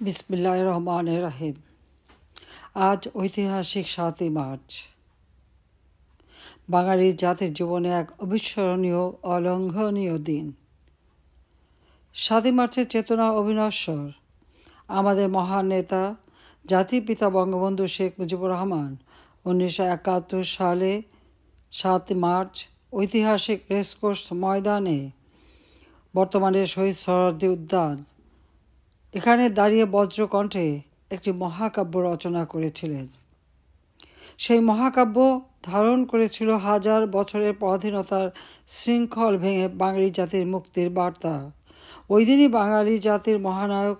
বিসমিল্লাহির রহমানির রহিম। আজ ঐতিহাসিক ৭ই মার্চ, বাঙালি জাতির জীবনে এক অবিস্মরণীয় অলঙ্ঘনীয় দিন। ৭ই মার্চের চেতনা অবিনশ্বর। আমাদের মহান নেতা জাতির পিতা বঙ্গবন্ধু শেখ মুজিবুর রহমান ১৯৭১ সালে ৭ই মার্চ ঐতিহাসিক রেসকোর্স ময়দানে, বর্তমানে শহীদ সোহরাওয়ার্দী উদ্যান, এখানে দাঁড়িয়ে বজ্রকণ্ঠে একটি মহাকাব্য রচনা করেছিলেন। সেই মহাকাব্য ধারণ করেছিল হাজার বছরের পরাধীনতার শৃঙ্খল ভেঙে বাঙালি জাতির মুক্তির বার্তা। ওই দিনই বাঙালি জাতির মহানায়ক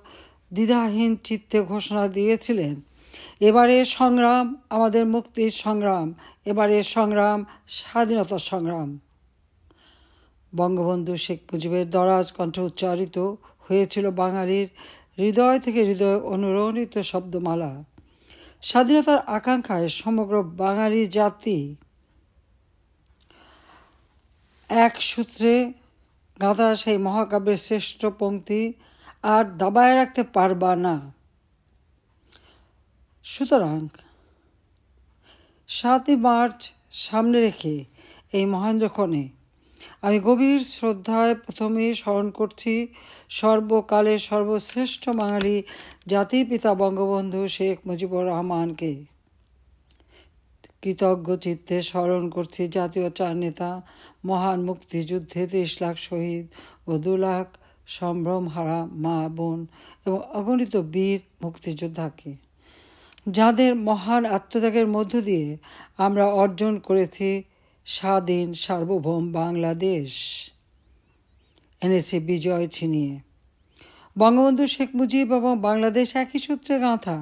দ্বিধাহীন চিত্তে ঘোষণা দিয়েছিলেন, এবারের সংগ্রাম আমাদের মুক্তির সংগ্রাম, এবারের সংগ্রাম স্বাধীনতার সংগ্রাম। বঙ্গবন্ধু শেখ মুজিবের দরাজ কণ্ঠে উচ্চারিত হয়েছিল বাঙালির হৃদয় থেকে হৃদয় অনুরণিত শব্দমালা। স্বাধীনতার আকাঙ্ক্ষায় সমগ্র বাঙালি জাতি এক সূত্রে গাঁথা সেই মহাকাব্যের শ্রেষ্ঠ পংক্তি আর দাবায় রাখতে পারবা না। সুতরাং ৭ই মার্চ সামনে রেখে এই মহেন্দ্রক্ষণে আমি গভীর শ্রদ্ধায় প্রথমেই স্মরণ করছি সর্বকালের সর্বশ্রেষ্ঠ বাঙালি জাতির পিতা বঙ্গবন্ধু শেখ মুজিবুর রহমানকে। কৃতজ্ঞ চিত্তে স্মরণ করছি জাতীয় চার নেতা, মহান মুক্তিযুদ্ধে ৩০ লাখ শহীদ ও ২ লাখ সম্ভ্রমহারা মা বোন এবং অগণিত বীর মুক্তিযোদ্ধাকে, যাঁদের মহান আত্মত্যাগের মধ্য দিয়ে আমরা অর্জন করেছি স্বাধীন সার্বভৌম বাংলাদেশ, এনেছি বিজয় ছিনিয়ে। বঙ্গবন্ধু শেখ মুজিব এবং বাংলাদেশ একই সূত্রে গাঁথা।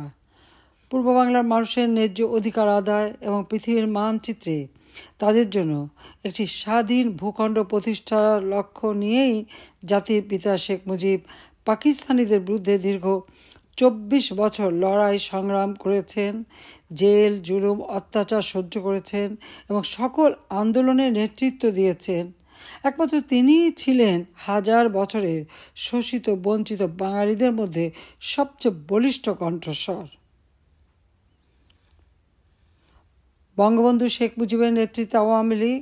পূর্ব বাংলার মানুষের ন্যায্য অধিকার আদায় এবং পৃথিবীর মানচিত্রে তাদের জন্য একটি স্বাধীন ভূখণ্ড প্রতিষ্ঠার লক্ষ্য নিয়েই জাতির পিতা শেখ মুজিব পাকিস্তানিদের বিরুদ্ধে দীর্ঘ ২৪ বছর লড়াই সংগ্রাম করেছেন, জেল জুলুম অত্যাচার সহ্য করেছেন এবং সকল আন্দোলনের নেতৃত্ব দিয়েছেন। একমাত্র তিনিই ছিলেন হাজার বছরের শোষিত বঞ্চিত বাঙালিদের মধ্যে সবচেয়ে বলিষ্ঠ কণ্ঠস্বর। বঙ্গবন্ধু শেখ মুজিবের নেতৃত্বে আওয়ামী লীগ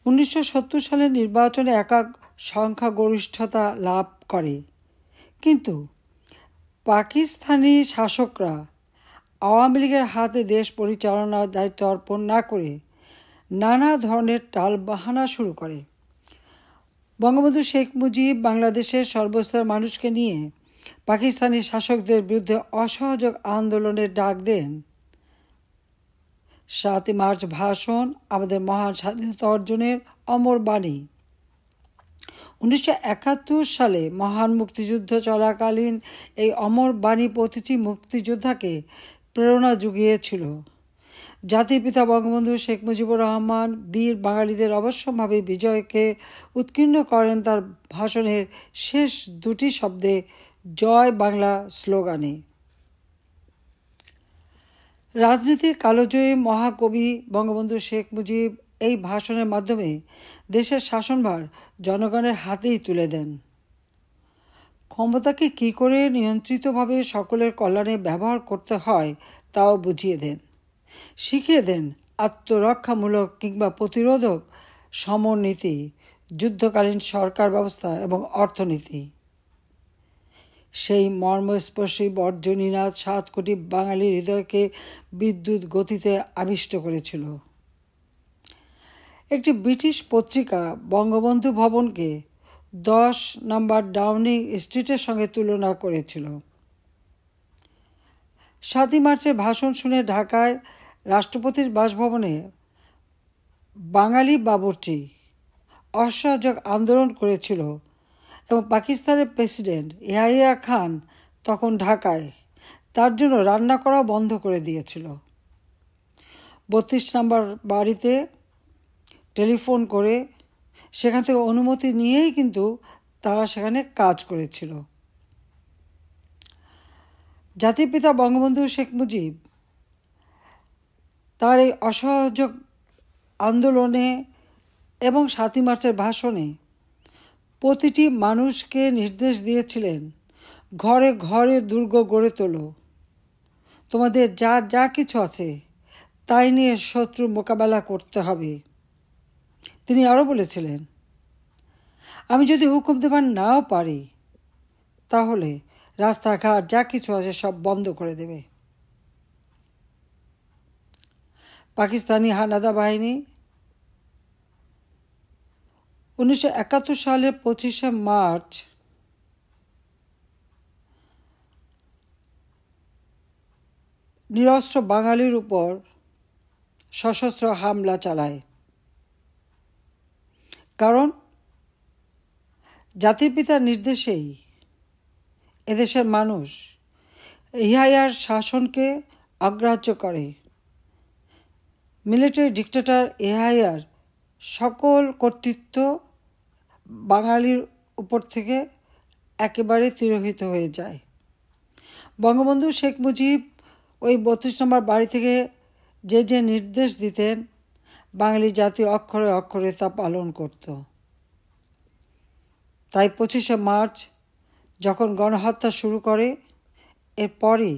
১৯৭০ সালের নির্বাচনে একক সংখ্যাগরিষ্ঠতা লাভ করে, কিন্তু পাকিস্তানি শাসকরা আওয়ামী লীগের হাতে দেশ পরিচালনার দায়িত্ব অর্পণ না করে নানা ধরনের টালবাহানা শুরু করে। বঙ্গবন্ধু শেখ মুজিব বাংলাদেশের সর্বস্তরের মানুষকে নিয়ে পাকিস্তানি শাসকদের বিরুদ্ধে অসহযোগ আন্দোলনের ডাক দেন। ৭ই মার্চ ভাষণ আমাদের মহান স্বাধীনতা অর্জনের অমর বাণী। ১৯৭১ সালে মহান মুক্তিযুদ্ধ চলাকালীন এই অমর বাণী প্রতিটি মুক্তিযোদ্ধাকে প্রেরণা জুগিয়েছিল। জাতির পিতা বঙ্গবন্ধু শেখ মুজিবুর রহমান বীর বাঙালিদের অবশ্যম্ভাবী বিজয়কে উৎকীর্ণ করেন তার ভাষণের শেষ দুটি শব্দে, জয় বাংলা স্লোগানে। রাজনীতির কালোজয়ী মহাকবি বঙ্গবন্ধু শেখ মুজিব এই ভাষণের মাধ্যমে দেশের শাসনভার জনগণের হাতেই তুলে দেন। ক্ষমতাকে কী করে নিয়ন্ত্রিতভাবে সকলের কল্যাণে ব্যবহার করতে হয় তাও বুঝিয়ে দেন, শিখিয়ে দেন আত্মরক্ষামূলক কিংবা প্রতিরোধক সমরনীতি, যুদ্ধকালীন সরকার ব্যবস্থা এবং অর্থনীতি। সেই মর্মস্পর্শী বর্জনীনাদ ৭ কোটি বাঙালির হৃদয়কে বিদ্যুৎ গতিতে আবিষ্ট করেছিল। একটি ব্রিটিশ পত্রিকা বঙ্গবন্ধু ভবনকে ১০ নম্বর ডাউনিং স্ট্রিটের সঙ্গে তুলনা করেছিল। ৭ই মার্চের ভাষণ শুনে ঢাকায় রাষ্ট্রপতির বাসভবনে বাঙালি বাবুর্চি অসহযোগ আন্দোলন করেছিল এবং পাকিস্তানের প্রেসিডেন্ট ইয়াহিয়া খান তখন ঢাকায়, তার জন্য রান্না করা বন্ধ করে দিয়েছিল। ৩২ নম্বর বাড়িতে টেলিফোন করে সেখান থেকে অনুমতি নিয়েই কিন্তু তারা সেখানে কাজ করেছিল। জাতির পিতা বঙ্গবন্ধু শেখ মুজিব তার এই অসহযোগ আন্দোলনে এবং ৭ই মার্চের ভাষণে প্রতিটি মানুষকে নির্দেশ দিয়েছিলেন ঘরে ঘরে দুর্গ গড়ে তোলো, তোমাদের যার যা কিছু আছে তাই নিয়ে শত্রু মোকাবেলা করতে হবে। তিনি আরও বলেছিলেন, আমি যদি হুকুম দেবার নাও পারি তাহলে রাস্তাঘাট যা কিছু আছে সব বন্ধ করে দেবে। পাকিস্তানি হানাদা বাহিনী 1971 সালের 25শে মার্চ নিরস্ত্র বাঙালির উপর সশস্ত্র হামলা চালায়। কারণ জাতির পিতার নির্দেশেই এদেশের মানুষ ইয়াহিয়ার শাসনকে অগ্রাহ্য করে। মিলিটারি ডিক্টেটর ইয়াহিয়ার সকল কর্তৃত্ব বাঙালির উপর থেকে একেবারে তিরোহিত হয়ে যায়। বঙ্গবন্ধু শেখ মুজিব ওই 32 নম্বর বাড়ি থেকে যে নির্দেশ দিতেন, বাঙালি জাতি অক্ষরে অক্ষরে তা পালন করত। তাই 25শে মার্চ যখন গণহত্যা শুরু করে, এরপরই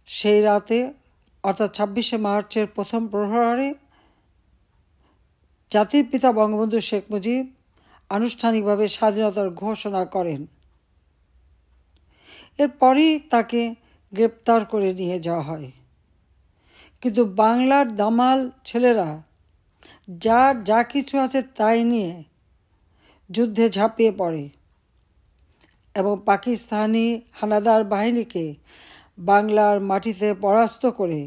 সেই রাতে অর্থাৎ 26শে মার্চের প্রথম প্রহরে জাতির পিতা বঙ্গবন্ধু শেখ মুজিব আনুষ্ঠানিকভাবে স্বাধীনতার ঘোষণা করেন। এরপরই তাকে গ্রেপ্তার করে নিয়ে যাওয়া হয়। কিন্তু বাংলার দামাল ছেলেরা যার যা কিছু আছে তাই নিয়ে যুদ্ধে ঝাঁপিয়ে পড়ে এবং পাকিস্তানি হানাদার বাহিনীকে বাংলার মাটিতে পরাস্ত করে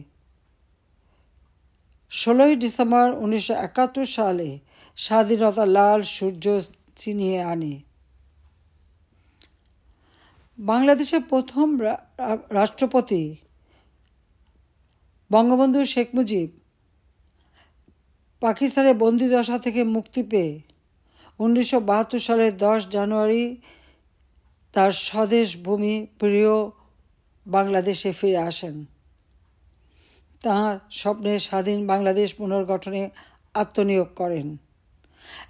16ই ডিসেম্বর 1971 সালে স্বাধীনতার লাল সূর্য ছিনিয়ে আনে। বাংলাদেশের প্রথম রাষ্ট্রপতি বঙ্গবন্ধু শেখ মুজিব পাকিস্তানের বন্দিদশা থেকে মুক্তি পেয়ে 1972 সালের 10 জানুয়ারি তার স্বদেশ ভূমি প্রিয় বাংলাদেশে ফিরে আসেন। তাঁর স্বপ্নের স্বাধীন বাংলাদেশ পুনর্গঠনে আত্মনিয়োগ করেন।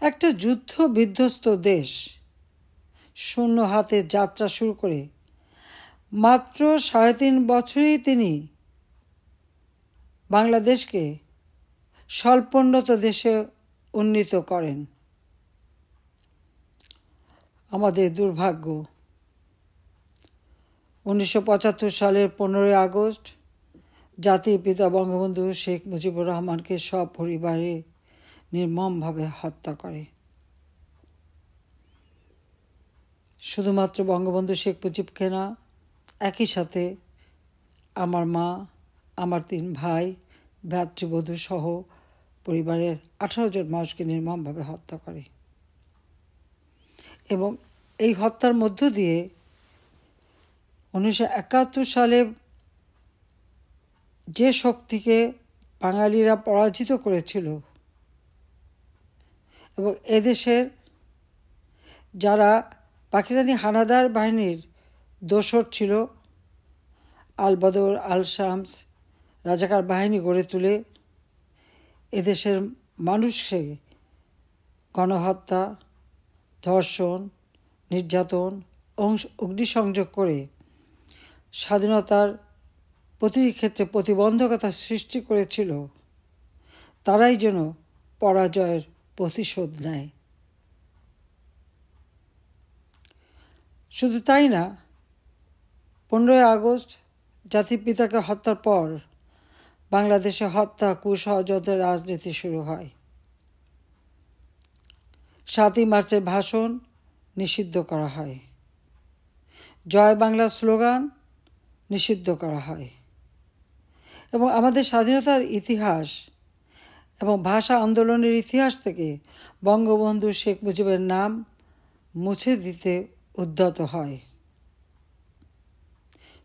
একটা যুদ্ধ বিধ্বস্ত দেশ শূন্য হাতে যাত্রা শুরু করে মাত্র 3.5 বছরেই তিনি বাংলাদেশকে স্বল্পোন্নত দেশে উন্নীত করেন। আমাদের দুর্ভাগ্য, 1975 সালের 15ই আগস্ট জাতির পিতা বঙ্গবন্ধু শেখ মুজিবুর রহমানকে সপরিবারে নির্মমভাবে হত্যা করে। শুধুমাত্র বঙ্গবন্ধু শেখ মুজিবকে না, একই সাথে আমার মা, আমার 3 ভাই, ভ্রাতৃবধূ সহ পরিবারের 18 জন মানুষকে নির্মমভাবে হত্যা করে। এবং এই হত্যার মধ্য দিয়ে 1971 সালে যে শক্তিকে বাঙালিরা পরাজিত করেছিল এবং এদেশের যারা পাকিস্তানি হানাদার বাহিনীর দোসর ছিল, আল বদর, আল শামস রাজাকার বাহিনী গড়ে তুলে এদেশের মানুষকে গণহত্যা, ধর্ষণ, নির্যাতন, অগ্নিসংযোগ করে স্বাধীনতার প্রতিটি ক্ষেত্রে প্রতিবন্ধকতা সৃষ্টি করেছিল, তারাই যেন পরাজয়ের প্রতিশোধ নেয়। শুধু তাই না, 15ই আগস্ট জাতির পিতাকে হত্যার পর বাংলাদেশে হত্যা, কুষড়যন্ত্রের রাজনীতি শুরু হয়। 7ই মার্চের ভাষণ নিষিদ্ধ করা হয়। জয় বাংলা স্লোগান নিষিদ্ধ করা হয় এবং আমাদের স্বাধীনতার ইতিহাস এবং ভাষা আন্দোলনের ইতিহাস থেকে বঙ্গবন্ধু শেখ মুজিবের নাম মুছে দিতে উদ্যত হয়।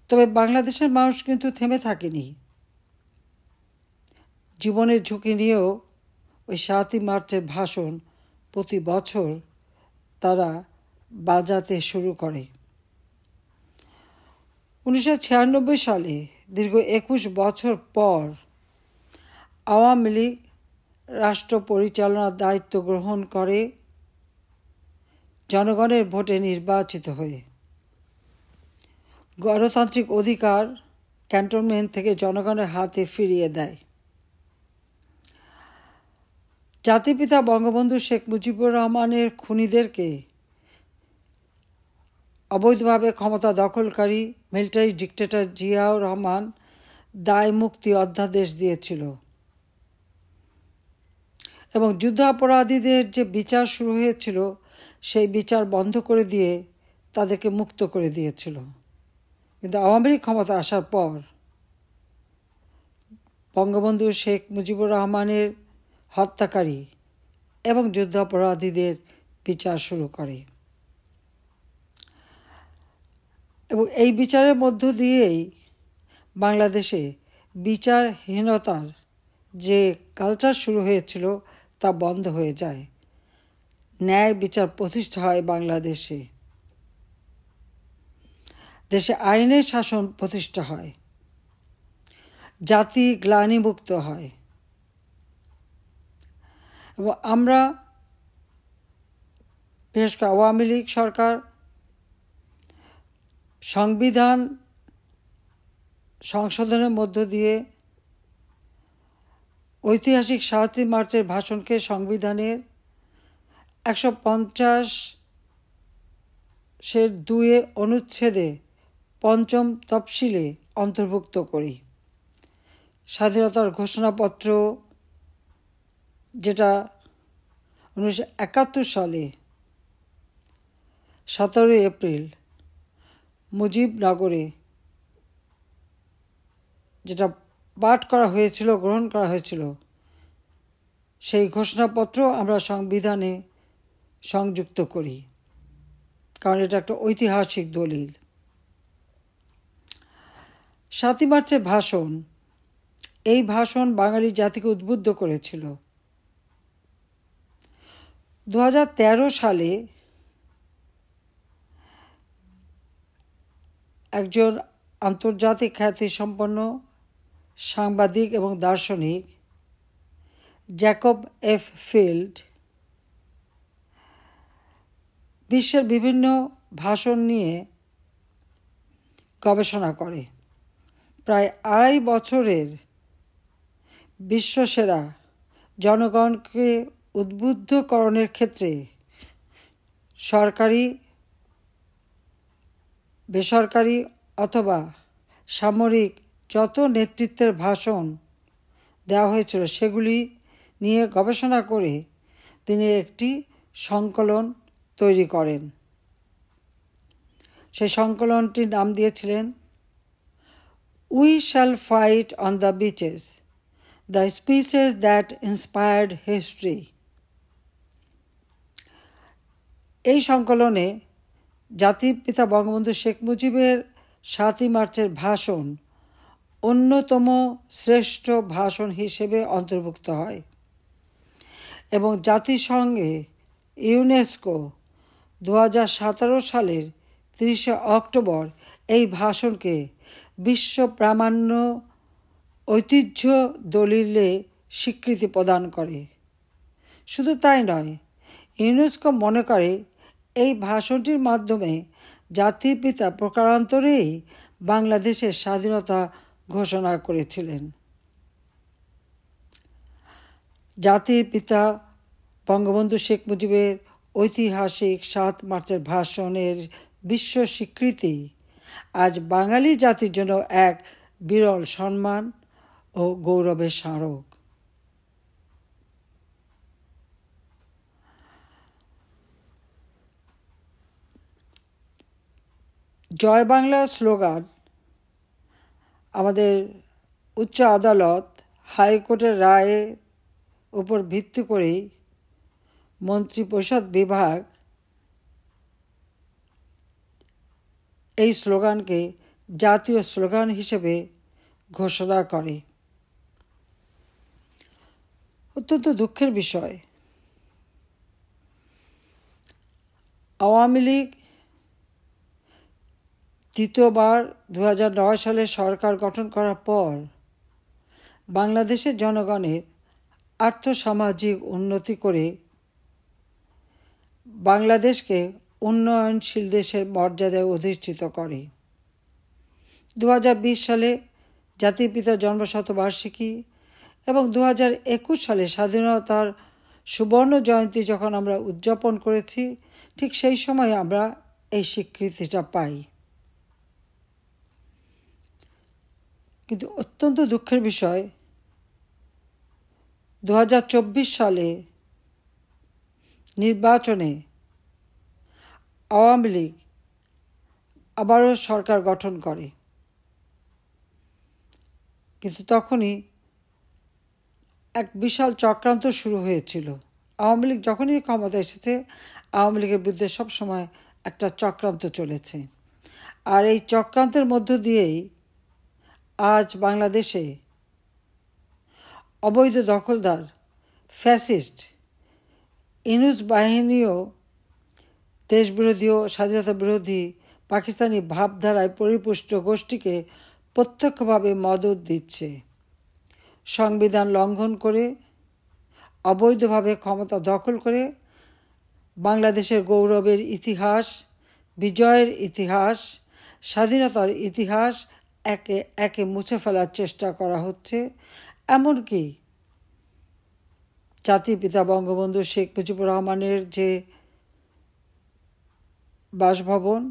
তবে বাংলাদেশের মানুষ কিন্তু থেমে থাকেনি। জীবনের ঝুঁকি নিয়েও ওই 7ই মার্চের ভাষণ প্রতি বছর তারা বাজাতে শুরু করে। 1996 সালে দীর্ঘ 21 বছর পর আওয়ামী লীগ রাষ্ট্র পরিচালনার দায়িত্ব গ্রহণ করে জনগণের ভোটে নির্বাচিত হয়ে। গণতান্ত্রিক অধিকার ক্যান্টনমেন্ট থেকে জনগণের হাতে ফিরিয়ে দেয়। জাতিপিতা বঙ্গবন্ধু শেখ মুজিবুর রহমানের খুনিদেরকে অবৈধভাবে ক্ষমতা দখলকারী মিলিটারি ডিক্টেটর জিয়াউর রহমান দায় মুক্তি অধ্যাদেশ দিয়েছিল এবং যুদ্ধাপরাধীদের যে বিচার শুরু হয়েছিল সেই বিচার বন্ধ করে দিয়ে তাদেরকে মুক্ত করে দিয়েছিল। কিন্তু আওয়ামী লীগ ক্ষমতা আসার পর বঙ্গবন্ধু শেখ মুজিবুর রহমানের হত্যাকারী এবং যুদ্ধাপরাধীদের বিচার শুরু করে এবং এই বিচারের মধ্য দিয়েই বাংলাদেশে বিচারহীনতার যে কালচার শুরু হয়েছিল তা বন্ধ হয়ে যায়। ন্যায় বিচার প্রতিষ্ঠা হয় বাংলাদেশে, দেশে আইনের শাসন প্রতিষ্ঠা হয়, জাতি গ্লানিমুক্ত হয় এবং আমরা বিশেষ করে আওয়ামী লীগ সরকার সংবিধান সংশোধনের মধ্য দিয়ে ঐতিহাসিক ৭ই মার্চের ভাষণকে সংবিধানের ১৫০(২) অনুচ্ছেদে ৫ম তফসিলে অন্তর্ভুক্ত করি। স্বাধীনতার ঘোষণাপত্র যেটা ১৯৭১ সালে ১৭ এপ্রিল মুজিবনগরে যেটা পাঠ করা হয়েছিল, গ্রহণ করা হয়েছিল, সেই ঘোষণাপত্র আমরা সংবিধানে সংযুক্ত করি, কারণ এটা একটা ঐতিহাসিক দলিল। ৭ই মার্চের ভাষণ, এই ভাষণ বাঙালি জাতিকে উদ্বুদ্ধ করেছিল। ২০১৩ সালে একজন আন্তর্জাতিক খ্যাতিসম্পন্ন সাংবাদিক এবং দার্শনিক জ্যাকব এফ ফিল্ড বিশ্বের বিভিন্ন ভাষণ নিয়ে গবেষণা করে। প্রায় ২.৫ বছরের বিশ্বসেরা জনগণকে উদ্বুদ্ধকরণের ক্ষেত্রে সরকারি, বেসরকারি অথবা সামরিক যত নেতৃত্বের ভাষণ দেওয়া হয়েছিল সেগুলি নিয়ে গবেষণা করে তিনি একটি সংকলন তৈরি করেন। সেই সংকলনটির নাম দিয়েছিলেন we shall fight on the beaches, the speeches that inspired history. এই সংকলনে জাতির পিতা বঙ্গবন্ধু শেখ মুজিবের ৭ই মার্চের ভাষণ অন্যতম শ্রেষ্ঠ ভাষণ হিসেবে অন্তর্ভুক্ত হয় এবং জাতিসংঘে ইউনেস্কো ২০১৭ সালের ৩০শে অক্টোবর এই ভাষণকে বিশ্ব প্রামাণ্য ঐতিহ্য দলিলে স্বীকৃতি প্রদান করে। শুধু তাই নয়, ইউনেস্কো মনে করে এই ভাষণটির মাধ্যমে জাতির পিতা প্রকারান্তরেই বাংলাদেশের স্বাধীনতা ঘোষণা করেছিলেন। জাতির পিতা বঙ্গবন্ধু শেখ মুজিবের ঐতিহাসিক ৭ মার্চের ভাষণের বিশ্ব স্বীকৃতি আজ বাঙালি জাতির জন্য এক বিরল সম্মান ও গৌরবের স্মারক। জয় বাংলা স্লোগান আমাদের উচ্চ আদালত হাইকোর্টের রায়ের উপর ভিত্তি করেই মন্ত্রিপরিষদ বিভাগ এই স্লোগানকে জাতীয় স্লোগান হিসেবে ঘোষণা করে। অত্যন্ত দুঃখের বিষয়, আওয়ামী লীগ দ্বিতীয়বার ২০০৯ সালে সরকার গঠন করার পর বাংলাদেশের জনগণের আর্থসামাজিক উন্নতি করে বাংলাদেশকে উন্নয়নশীল দেশের মর্যাদায় অধিষ্ঠিত করে। 2020 সালে জাতির পিতার জন্মশতবার্ষিকী এবং 2021 সালে স্বাধীনতার সুবর্ণ জয়ন্তী যখন আমরা উদযাপন করেছি, ঠিক সেই সময় আমরা এই স্বীকৃতিটা পাই। কিন্তু অত্যন্ত দুঃখের বিষয়, 2024 সালে নির্বাচনে আওয়ামী লীগ আবারও সরকার গঠন করে, কিন্তু তখনই এক বিশাল চক্রান্ত শুরু হয়েছিল। আওয়ামী লীগ যখনই ক্ষমতা এসেছে, আওয়ামী লীগের বিরুদ্ধে সবসময় একটা চক্রান্ত চলেছে। আর এই চক্রান্তের মধ্য দিয়েই আজ বাংলাদেশে অবৈধ দখলদার ফ্যাসিস্ট ইউনূস বাহিনীও দেশবিরোধী ও স্বাধীনতা বিরোধী পাকিস্তানি ভাবধারায় পরিপুষ্ট গোষ্ঠীকে প্রত্যক্ষভাবে মদত দিচ্ছে। সংবিধান লঙ্ঘন করে, অবৈধভাবে ক্ষমতা দখল করে বাংলাদেশের গৌরবের ইতিহাস, বিজয়ের ইতিহাস, স্বাধীনতার ইতিহাস একে একে মুছে ফেলার চেষ্টা করা হচ্ছে। এমনকি জাতির পিতা বঙ্গবন্ধু শেখ মুজিবুর রহমানের যে বাসভবন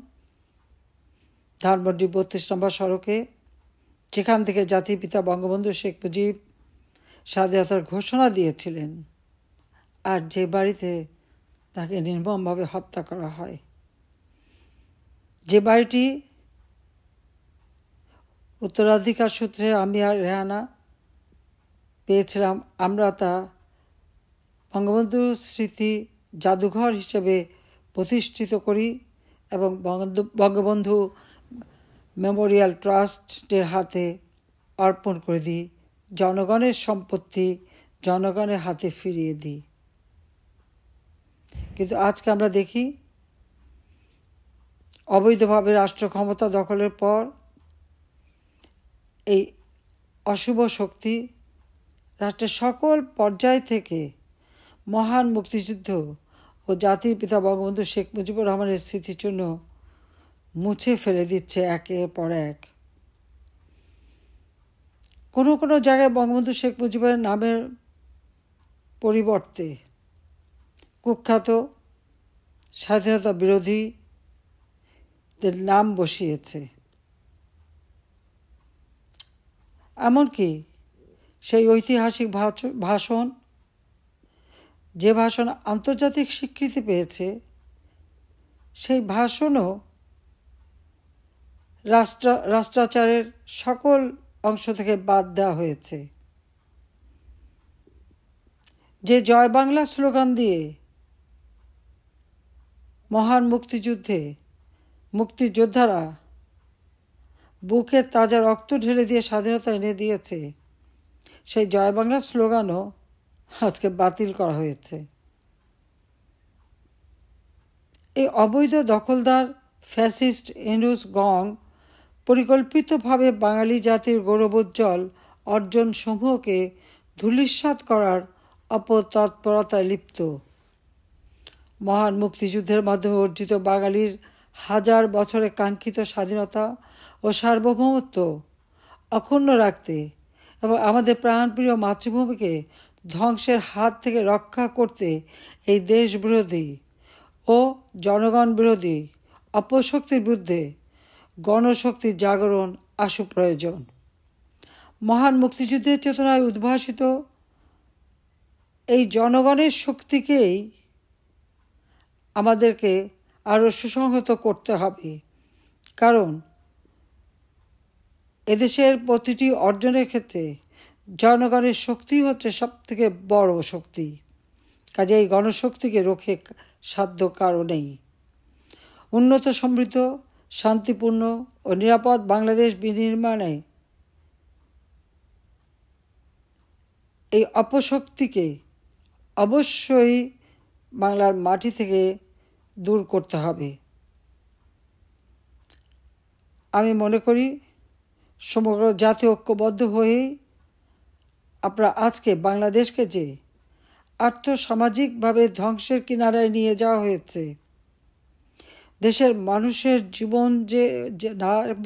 ধানমন্ডি 32 নম্বর সড়কে, যেখান থেকে জাতির পিতা বঙ্গবন্ধু শেখ মুজিব স্বাধীনতার ঘোষণা দিয়েছিলেন, আর যে বাড়িতে তাকে নির্মমভাবে হত্যা করা হয়, যে বাড়িটি উত্তরাধিকার সূত্রে আমি আর রেহানা পেয়েছিলাম, আমরা তা বঙ্গবন্ধুর স্মৃতি জাদুঘর হিসেবে প্রতিষ্ঠিত করি এবং বঙ্গবন্ধু মেমোরিয়াল ট্রাস্টের হাতে অর্পণ করে দিই। জনগণের সম্পত্তি জনগণের হাতে ফিরিয়ে দিই। কিন্তু আজকে আমরা দেখি, অবৈধভাবে রাষ্ট্র ক্ষমতা দখলের পর এই অশুভ শক্তি রাষ্ট্রের সকল পর্যায় থেকে মহান মুক্তিযুদ্ধ ও জাতির পিতা বঙ্গবন্ধু শেখ মুজিবুর রহমানের স্মৃতিচিহ্ন মুছে ফেলে দিচ্ছে একের পর এক। কোনো কোনো জায়গায় বঙ্গবন্ধু শেখ মুজিবের নামের পরিবর্তে কুখ্যাত স্বাধীনতা বিরোধীদের নাম বসিয়েছে। এমনকি সেই ঐতিহাসিক ভাষণ, যে ভাষণ আন্তর্জাতিক স্বীকৃতি পেয়েছে, সেই ভাষণও রাষ্ট্রাচারের সকল অংশ থেকে বাদ দেওয়া হয়েছে। যে জয় বাংলা স্লোগান দিয়ে মহান মুক্তিযুদ্ধে মুক্তিযোদ্ধারা বুকে তাজা রক্ত ঢেলে দিয়ে স্বাধীনতা এনে দিয়েছে, সেই জয় বাংলা স্লোগানও আজকে বাতিল করা হয়েছে। এই অবৈধ দখলদার ফ্যাসিস্ট ইউনূস গং পরিকল্পিতভাবে বাঙালি জাতির গৌরবোজ্জ্বল অর্জনসমূহকে ধূলিসাৎ করার অপতৎপরতায় লিপ্ত। মহান মুক্তিযুদ্ধের মাধ্যমে অর্জিত বাঙালির হাজার বছরে কাঙ্ক্ষিত স্বাধীনতা ও সার্বভৌমত্ব অক্ষুণ্ণ রাখতে এবং আমাদের প্রাণপ্রিয় মাতৃভূমিকে ধ্বংসের হাত থেকে রক্ষা করতে এই দেশবিরোধী ও জনগণ বিরোধী অপশক্তির বিরুদ্ধে গণশক্তির জাগরণ আশু প্রয়োজন। মহান মুক্তিযুদ্ধের চেতনায় উদ্ভাসিত এই জনগণের শক্তিকেই আমাদেরকে আরও সুসংহত করতে হবে, কারণ এদেশের প্রতিটি অর্জনের ক্ষেত্রে জনগণের শক্তি হচ্ছে সবথেকে বড় শক্তি। কাজে এই গণশক্তিকে রোখে সাধ্য কারও নেই। উন্নত, সমৃদ্ধ, শান্তিপূর্ণ ও নিরাপদ বাংলাদেশ বিনির্মাণে এই অপশক্তিকে অবশ্যই বাংলার মাটি থেকে দূর করতে হবে। আমি মনে করি সমগ্র জাতি ঐক্যবদ্ধ হয়েই আমরা আজকে বাংলাদেশকে যে আর্থসামাজিকভাবে ধ্বংসের কিনারায় নিয়ে যাওয়া হয়েছে, দেশের মানুষের জীবন যে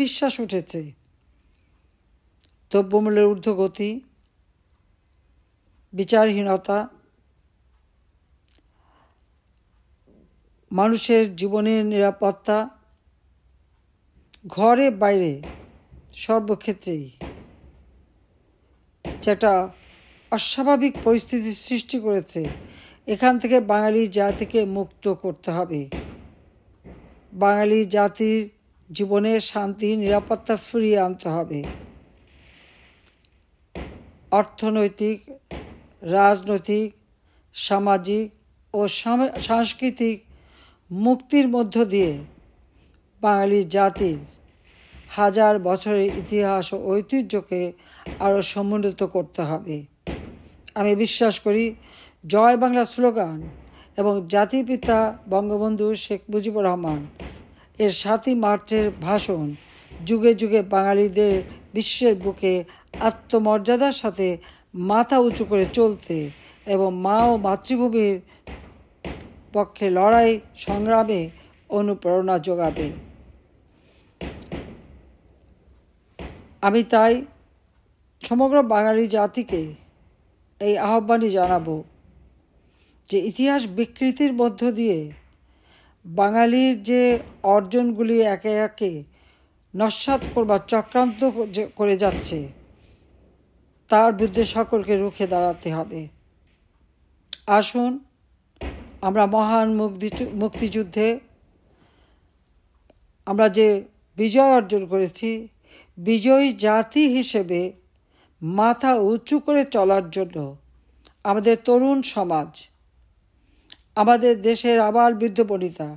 বিশ্বাস উঠেছে, দ্রব্যমূল্যের ঊর্ধ্বগতি, বিচারহীনতা, মানুষের জীবনের নিরাপত্তা, ঘরে বাইরে সর্বক্ষেত্রেই যেটা অস্বাভাবিক পরিস্থিতির সৃষ্টি করেছে, এখান থেকে বাঙালি জাতিকে মুক্ত করতে হবে। বাঙালি জাতির জীবনে শান্তি নিরাপত্তা ফিরিয়ে আনতে হবে। অর্থনৈতিক, রাজনৈতিক, সামাজিক ও সাংস্কৃতিক মুক্তির মধ্য দিয়ে বাঙালি জাতির হাজার বছরের ইতিহাস ও ঐতিহ্যকে আরও সমুন্নত করতে হবে। আমি বিশ্বাস করি জয় বাংলা স্লোগান এবং জাতিপিতা বঙ্গবন্ধু শেখ মুজিবুর রহমান এর 7ই মার্চের ভাষণ যুগে যুগে বাঙালিদের বিশ্বের বুকে আত্মমর্যাদার সাথে মাথা উঁচু করে চলতে এবং মা ও মাতৃভূমির পক্ষে লড়াই সংগ্রামে অনুপ্রেরণা যোগাবে। আমি তাই সমগ্র বাঙালি জাতিকে এই আহ্বানই জানাবো যে ইতিহাস বিকৃতির মধ্য দিয়ে বাঙালির যে অর্জনগুলি একে একে নস্যাৎ করবার চক্রান্ত করে যাচ্ছে, তার বিরুদ্ধে সকলকে রুখে দাঁড়াতে হবে। আসুন আমরা মহান মুক্তিযুদ্ধে আমরা যে বিজয় অর্জন করেছি, বিজয়ী জাতি হিসেবে মাথা উঁচু করে চলার জন্য আমাদের তরুণ সমাজ, আমাদের দেশের আবাল বৃদ্ধ বনিতা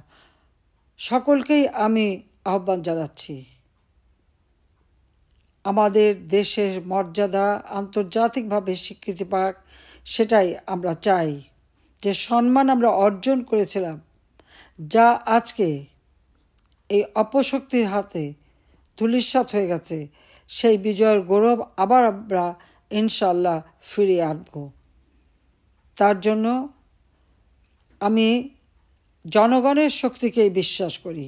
সকলকেই আমি আহ্বান জানাচ্ছি। আমাদের দেশের মর্যাদা আন্তর্জাতিকভাবে স্বীকৃতি পাক, সেটাই আমরা চাই। যে সম্মান আমরা অর্জন করেছিলাম, যা আজকে এই অপশক্তির হাতে ধূলিসাৎ হয়ে গেছে, সেই বিজয়ের গৌরব আবার আমরা ইনশাল্লাহ ফিরিয়ে আনব। তার জন্য আমি জনগণের শক্তিকেই বিশ্বাস করি,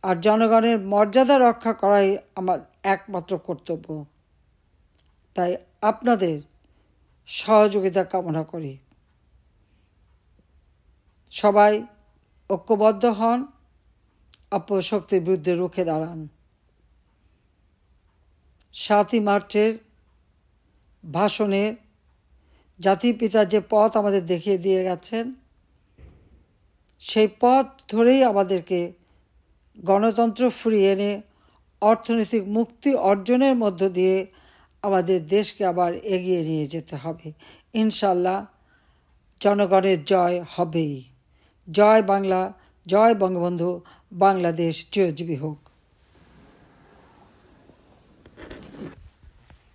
আর জনগণের মর্যাদা রক্ষা করাই আমার একমাত্র কর্তব্য। তাই আপনাদের সহযোগিতা কামনা করি। সবাই ঐক্যবদ্ধ হন, অপশক্তির বিরুদ্ধে রুখে দাঁড়ান। 7ই মার্চের ভাষণে জাতির পিতা যে পথ আমাদের দেখিয়ে দিয়ে গেছেন, সেই পথ ধরেই আমাদেরকে গণতন্ত্র ফিরিয়ে এনে অর্থনৈতিক মুক্তি অর্জনের মধ্য দিয়ে আমাদের দেশকে আবার এগিয়ে নিয়ে যেতে হবে। ইনশাল্লাহ জনগণের জয় হবেই। জয় বাংলা, জয় বঙ্গবন্ধু, বাংলাদেশ চিরজীবী হোক।